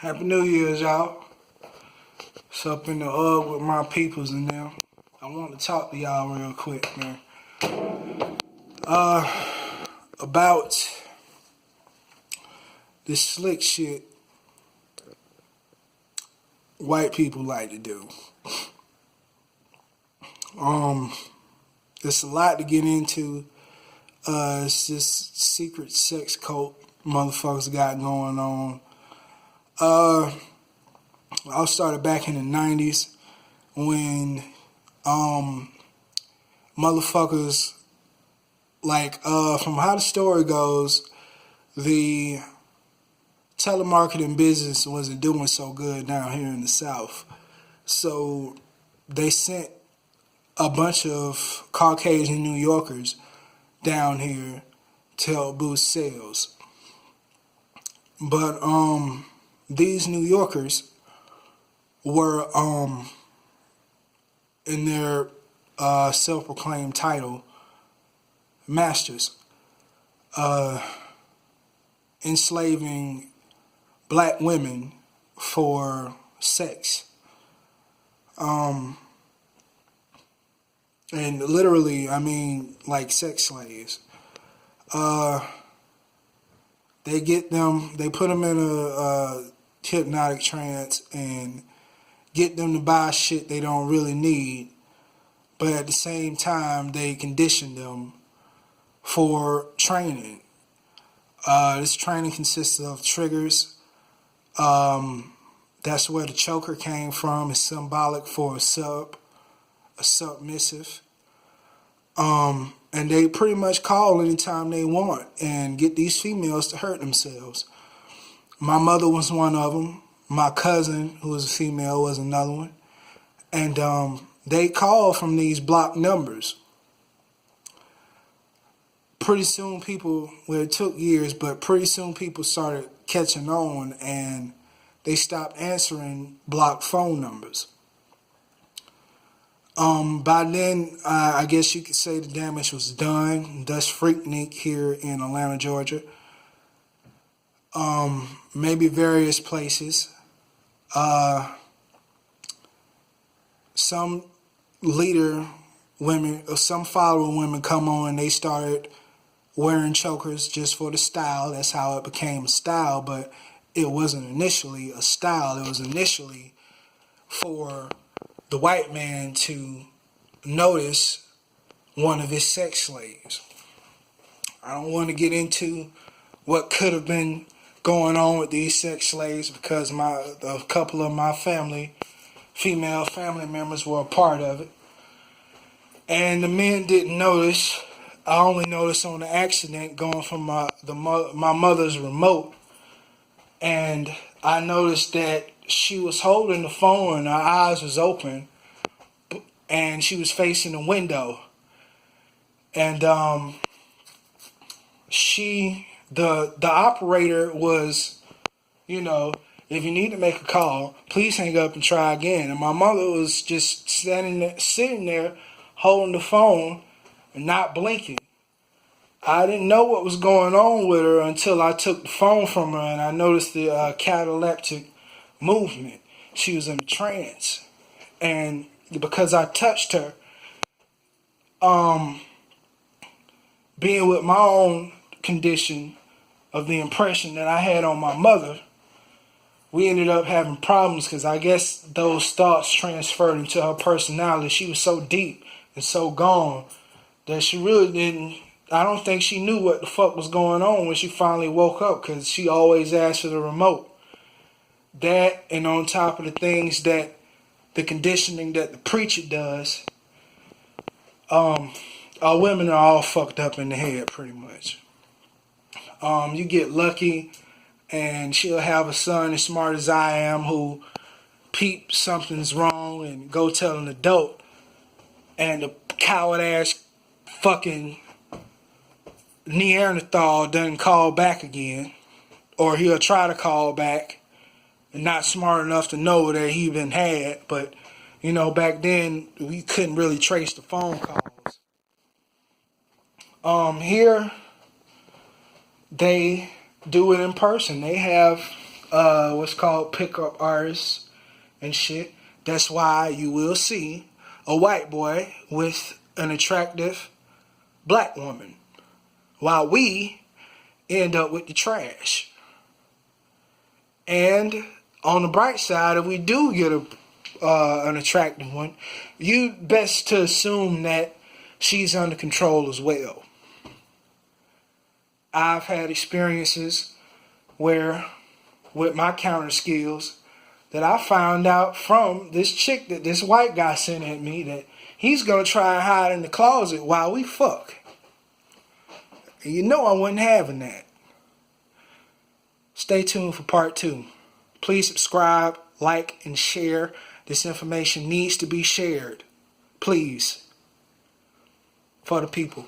Happy New Year's, y'all. It's up in the with my peoples and them. I want to talk to y'all real quick, man. About this slick shit white people like to do. It's a lot to get into. It's this secret sex cult motherfuckers got going on. I started back in the 90s when motherfuckers like from how the story goes, the telemarketing business wasn't doing so good down here in the South. So they sent a bunch of Caucasian New Yorkers down here to help boost sales. But these New Yorkers were in their self-proclaimed title masters, enslaving black women for sex. And literally, I mean, like sex slaves. They get them, they put them in a hypnotic trance and get them to buy shit they don't really need. But at the same time, they condition them for training. This training consists of triggers. That's where the choker came from. It's symbolic for a submissive. And they pretty much call anytime they want and get these females to hurt themselves. My mother was one of them. My cousin, who was a female, was another one. And they call from these blocked numbers. Pretty soon people, well, it took years, but pretty soon people started catching on and they stopped answering blocked phone numbers. By then, I guess you could say the damage was done. Thus Freaknik here in Atlanta, Georgia. Maybe various places. Some leader women, or some follower women come on and they started wearing chokers just for the style. That's how it became a style, but it wasn't initially a style. It was initially for the white man to notice one of his sex slaves. I don't want to get into what could have been going on with these sex slaves because a couple of my female family members were a part of it. And the men didn't notice. I only noticed on the accident going from my mother's remote, and I noticed that she was holding the phone and her eyes was open and she was facing the window. And the operator was, if you need to make a call, please hang up and try again. And my mother was just sitting there holding the phone and not blinking. I didn't know what was going on with her until I took the phone from her and I noticed the cataleptic movement. She was in a trance. And because I touched her, being with my own condition of the impression that I had on my mother, we ended up having problems because I guess those thoughts transferred into her personality. She was so deep and so gone that she really didn't, I don't think she knew what the fuck was going on when she finally woke up because she always asked for the remote. That, and on top of the things that the conditioning that the preacher does, our women are all fucked up in the head pretty much. You get lucky and she'll have a son as smart as I am who peep something's wrong and go tell an adult, and the coward ass fucking Neanderthal doesn't call back again, or he'll try to call back and not smart enough to know that he been had. But back then we couldn't really trace the phone calls. Here they do it in person. They have what's called pickup artists and shit. That's why you will see a white boy with an attractive black woman, while we end up with the trash. And on the bright side, if we do get an attractive one, you best to assume that she's under control as well. I've had experiences where, with my counter skills, that I found out from this chick that this white guy sent at me, that he's gonna try and hide in the closet while we fuck. And you know I wasn't having that. Stay tuned for part 2. Please subscribe, like, and share. This information needs to be shared. Please. For the people.